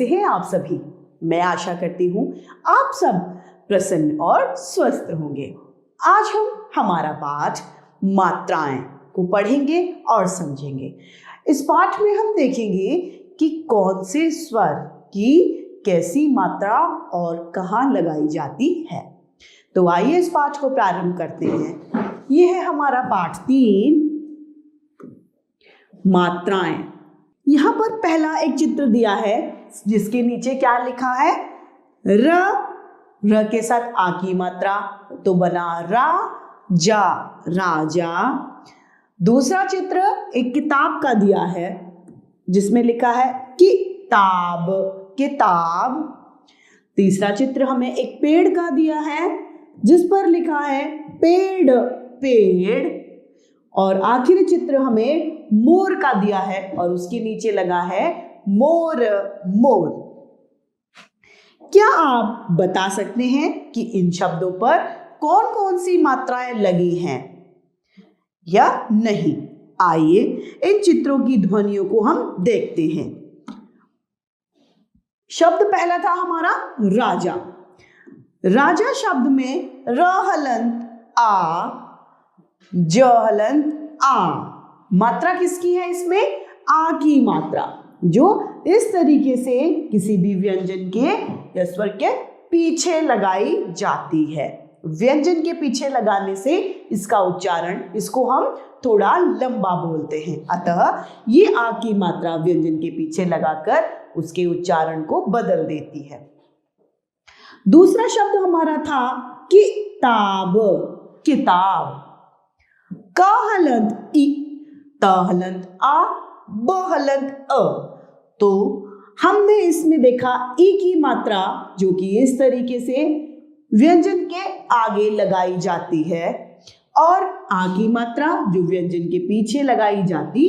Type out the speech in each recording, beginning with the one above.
हैं आप सभी? मैं आशा करती हूँ आप सब प्रसन्न और स्वस्थ होंगे। आज हम हमारा पाठ मात्राएं को पढ़ेंगे और समझेंगे। इस पाठ में हम देखेंगे कि कौन से स्वर की कैसी मात्रा और कहाँ लगाई जाती है। तो आइए इस पाठ को प्रारंभ करते हैं। यह है हमारा पाठ 3, मात्राएं। यहाँ पर पहला एक चित्र दिया है जिसके नीचे क्या लिखा है? र के साथ आ की मात्रा, तो बना रा जा, राजा। दूसरा चित्र एक किताब का दिया है जिसमें लिखा है किताब, किताब। तीसरा चित्र हमें एक पेड़ का दिया है जिस पर लिखा है पेड़, पेड़। और आखिरी चित्र हमें मोर का दिया है और उसके नीचे लगा है मोर, मोर। क्या आप बता सकते हैं कि इन शब्दों पर कौन कौन सी मात्राएं लगी हैं या नहीं? आइए इन चित्रों की ध्वनियों को हम देखते हैं। शब्द पहला था हमारा राजा। राजा शब्द में र हलंत आ, ज हलंत आ। मात्रा किसकी है इसमें? आ की मात्रा, जो इस तरीके से किसी भी व्यंजन के या स्वर के पीछे लगाई जाती है। व्यंजन के पीछे लगाने से इसका उच्चारण, इसको हम थोड़ा लंबा बोलते हैं। अतः ये आ की मात्रा व्यंजन के पीछे लगाकर उसके उच्चारण को बदल देती है। दूसरा शब्द हमारा था किताब, किताब। क हलंत इ, त हलंत आ, ब हलंत अ। तो हमने इसमें देखा ई की मात्रा जो कि इस तरीके से व्यंजन के आगे लगाई जाती है और आ की मात्रा जो व्यंजन के पीछे लगाई जाती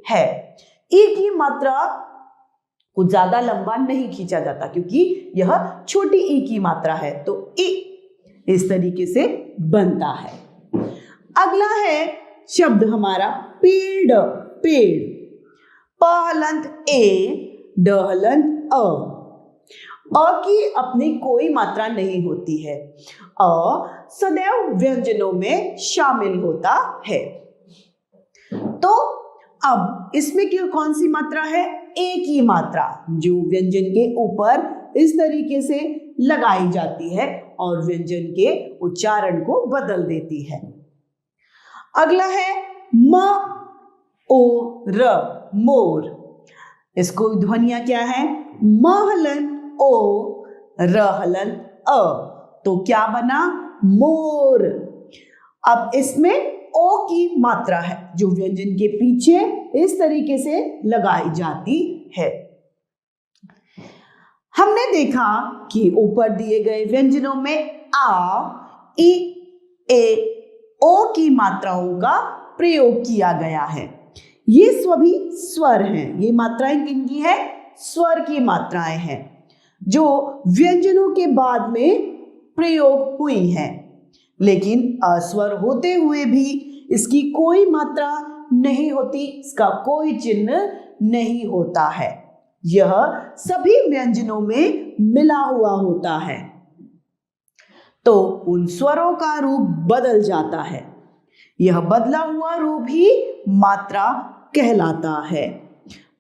है। ई की मात्रा कुछ ज्यादा लंबा नहीं खींचा जाता क्योंकि यह छोटी ई की मात्रा है, तो ई इस तरीके से बनता है। अगला है शब्द हमारा पेड़, पेड़। प हलंत ए, ड हलंत अ। अ की अपनी कोई मात्रा नहीं होती है। अ सदैव व्यंजनों में शामिल होता है। तो अब इसमें क्यों कौन सी मात्रा है? ए की मात्रा, जो व्यंजन के ऊपर इस तरीके से लगाई जाती है और व्यंजन के उच्चारण को बदल देती है। अगला है म ओ र, मोर। इसको ध्वनियां क्या है? म हलंत ओ, र हलंत अ। तो क्या बना? मोर। अब इसमें ओ की मात्रा है जो व्यंजन के पीछे इस तरीके से लगाई जाती है। हमने देखा कि ऊपर दिए गए व्यंजनों में आ, ई, ए, ओ की मात्राओं का प्रयोग किया गया है। ये सभी स्वर हैं। ये मात्राएं किनकी है? स्वर की मात्राएं हैं जो व्यंजनों के बाद में प्रयोग हुई हैं। लेकिन अस्वर होते हुए भी इसकी कोई मात्रा नहीं होती, इसका कोई चिन्ह नहीं होता है। यह सभी व्यंजनों में मिला हुआ होता है, तो उन स्वरों का रूप बदल जाता है। यह बदला हुआ रूप ही मात्रा कहलाता है।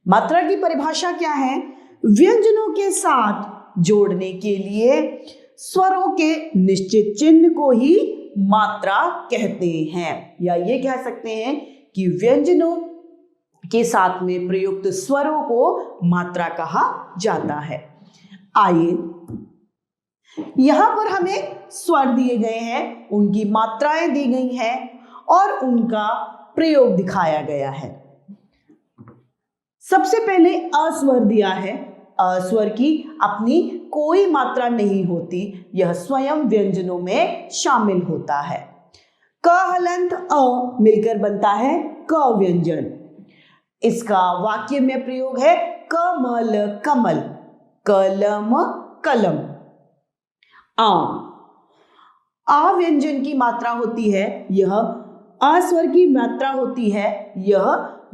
मात्रा की परिभाषा क्या है? व्यंजनों के साथ जोड़ने के लिए स्वरों के निश्चित चिन्ह को ही मात्रा कहते हैं, या ये कह सकते हैं कि व्यंजनों के साथ में प्रयुक्त स्वरों को मात्रा कहा जाता है। आइए, यहां पर हमें स्वर दिए गए हैं, उनकी मात्राएं दी गई हैं और उनका प्रयोग दिखाया गया है। सबसे पहले अस्वर दिया है। अस्वर की अपनी कोई मात्रा नहीं होती, यह स्वयं व्यंजनों में शामिल होता है। क हलंत अ मिलकर बनता है क व्यंजन। इसका वाक्य में प्रयोग है कमल, कमल, कलम, कलम। आ व्यंजन की मात्रा होती है, यह अस्वर की मात्रा होती है, यह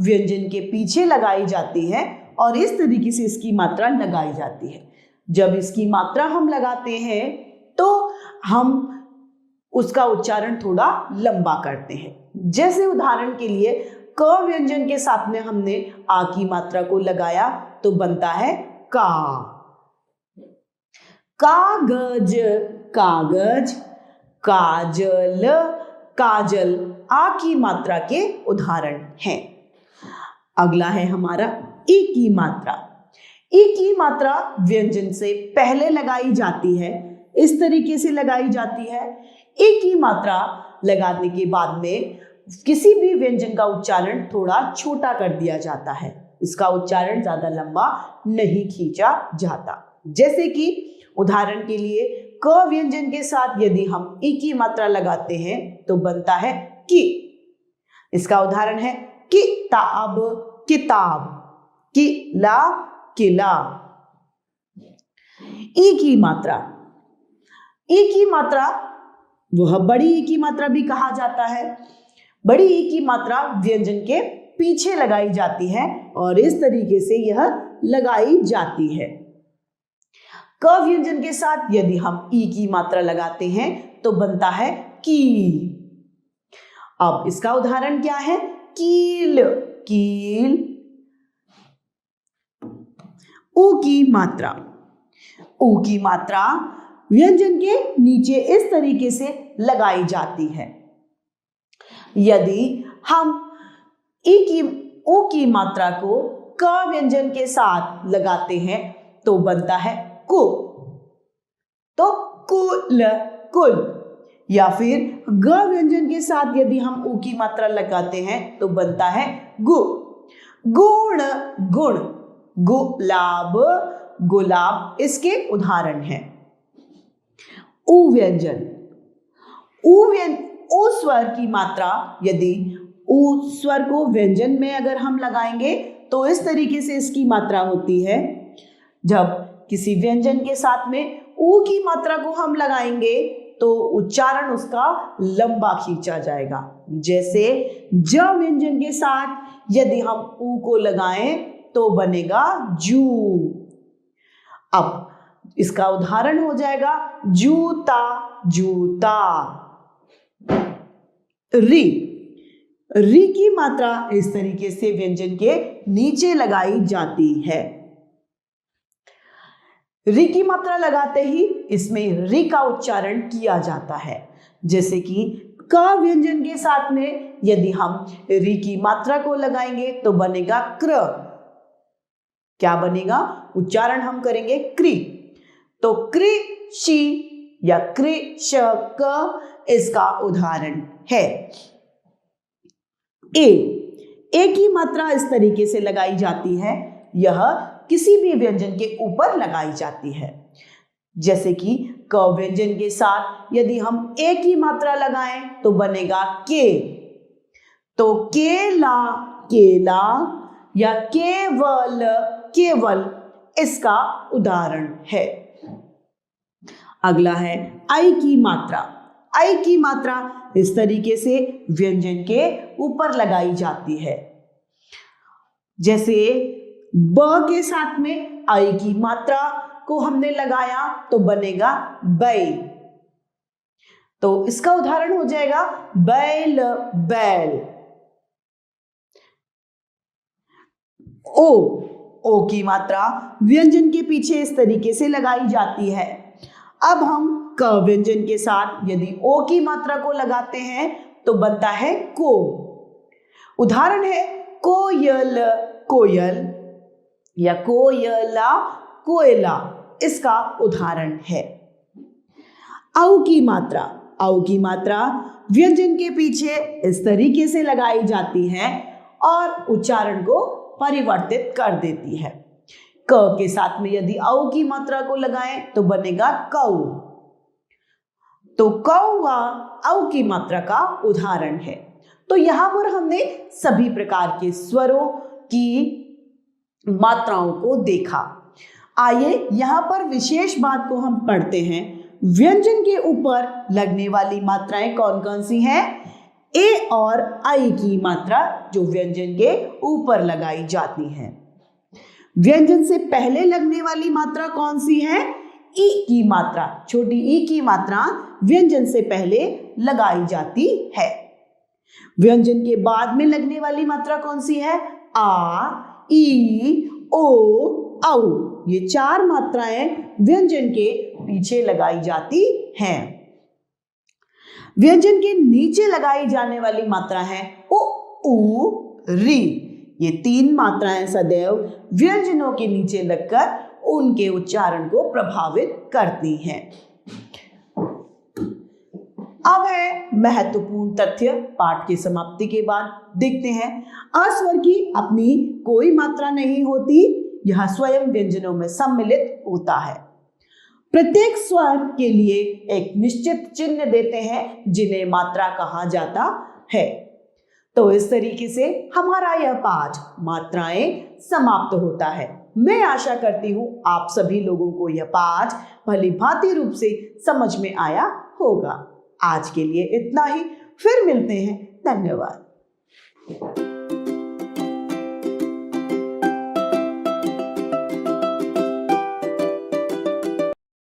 व्यंजन के पीछे लगाई जाती है और इस तरीके से इसकी मात्रा लगाई जाती है। जब इसकी मात्रा हम लगाते हैं तो हम उसका उच्चारण थोड़ा लंबा करते हैं। जैसे उदाहरण के लिए क व्यंजन के साथ में हमने आ की मात्रा को लगाया तो बनता है का। कागज, कागज, काजल, काजल आ की मात्रा के उदाहरण हैं। अगला है हमारा ई की मात्रा। ई की मात्रा व्यंजन से पहले लगाई जाती है, इस तरीके से लगाई जाती है। ई की मात्रा लगाने के बाद में किसी भी व्यंजन का उच्चारण थोड़ा छोटा कर दिया जाता है, इसका उच्चारण ज्यादा लंबा नहीं खींचा जाता। जैसे कि उदाहरण के लिए क व्यंजन के साथ यदि हम ई की मात्रा लगाते हैं तो बनता है कि। इसका उदाहरण है किताब, किताब, किला, किला। ई की मात्रा, ई की मात्रा वह बड़ी ई की मात्रा भी कहा जाता है। बड़ी ई की मात्रा व्यंजन के पीछे लगाई जाती है और इस तरीके से यह लगाई जाती है। क व्यंजन के साथ यदि हम ई की मात्रा लगाते हैं तो बनता है की। अब इसका उदाहरण क्या है? कील, कील। ऊ की मात्रा, ऊ की मात्रा व्यंजन के नीचे इस तरीके से लगाई जाती है। यदि हम ऊ की मात्रा को क व्यंजन के साथ लगाते हैं तो बनता है कु। तो कुल, कुल। या फिर ग व्यंजन के साथ यदि हम ऊ की मात्रा लगाते हैं तो बनता है गु। गुण, गुण। गुलाब, गुलाब इसके उदाहरण हैं। ऊ व्यंजन, ऊ स्वर की मात्रा यदि ऊ स्वर को व्यंजन में अगर हम लगाएंगे तो इस तरीके से इसकी मात्रा होती है। जब किसी व्यंजन के साथ में ऊ की मात्रा को हम लगाएंगे तो उच्चारण उसका लंबा खींचा जाएगा। जैसे ज व्यंजन के साथ यदि हम ऊ को लगाएं तो बनेगा जू। अब इसका उदाहरण हो जाएगा जूता, जूता। री, री की मात्रा इस तरीके से व्यंजन के नीचे लगाई जाती है। री की मात्रा लगाते ही इसमें री का उच्चारण किया जाता है। जैसे कि क व्यंजन के साथ में यदि हम री की मात्रा को लगाएंगे तो बनेगा क्र। क्या बनेगा? उच्चारण हम करेंगे क्री। तो कृषि या कृषक इसका उदाहरण है। ए की मात्रा इस तरीके से लगाई जाती है, यह किसी भी व्यंजन के ऊपर लगाई जाती है। जैसे कि क व्यंजन के साथ यदि हम ए की मात्रा लगाएं तो बनेगा के। तो केला, केला या केवल, केवल इसका उदाहरण है। अगला है आई की मात्रा। आई की मात्रा इस तरीके से व्यंजन के ऊपर लगाई जाती है। जैसे ब के साथ में आई की मात्रा को हमने लगाया तो बनेगा बै। तो इसका उदाहरण हो जाएगा बैल, बैल। ओ की मात्रा व्यंजन के पीछे इस तरीके से लगाई जाती है। अब हम क व्यंजन के साथ यदि ओ की मात्रा को लगाते हैं तो बनता है को। उदाहरण है कोयल, कोयल या कोयला, कोयला इसका उदाहरण है। औ की मात्रा, औ की मात्रा व्यंजन के पीछे इस तरीके से लगाई जाती है और उच्चारण को परिवर्तित कर देती है। क के साथ में यदि औ की मात्रा को लगाएं तो बनेगा कौ। तो कौवा औ की मात्रा का उदाहरण है। तो यहां पर हमने सभी प्रकार के स्वरों की मात्राओं को देखा। आइए यहां पर विशेष बात को हम पढ़ते हैं। व्यंजन के ऊपर लगने वाली मात्राएं कौन कौन सी हैं? ए और आई की मात्रा जो व्यंजन के ऊपर लगाई जाती हैं। व्यंजन से पहले लगने वाली मात्रा कौन सी है? ई की मात्रा, छोटी ई की मात्रा व्यंजन से पहले लगाई जाती है। व्यंजन के बाद में लगने वाली मात्रा कौन सी है? आ, ई, ओ, औ। ये चार मात्राएं व्यंजन के पीछे लगाई जाती हैं। व्यंजन के नीचे लगाई जाने वाली मात्रा है उ, ऊ, री। ये तीन मात्राएं सदैव व्यंजनों के नीचे लगकर उनके उच्चारण को प्रभावित करती हैं। अब है महत्वपूर्ण तथ्य। पाठ की समाप्ति के बाद देखते हैं, अस्वर की अपनी कोई मात्रा नहीं होती, यह स्वयं व्यंजनों में सम्मिलित होता है। प्रत्येक स्वर के लिए एक निश्चित चिन्ह देते हैं जिन्हें मात्रा कहा जाता है। तो इस तरीके से हमारा यह पाठ मात्राएं समाप्त होता है। मैं आशा करती हूं आप सभी लोगों को यह पाठ भली भांति रूप से समझ में आया होगा। आज के लिए इतना ही, फिर मिलते हैं। धन्यवाद।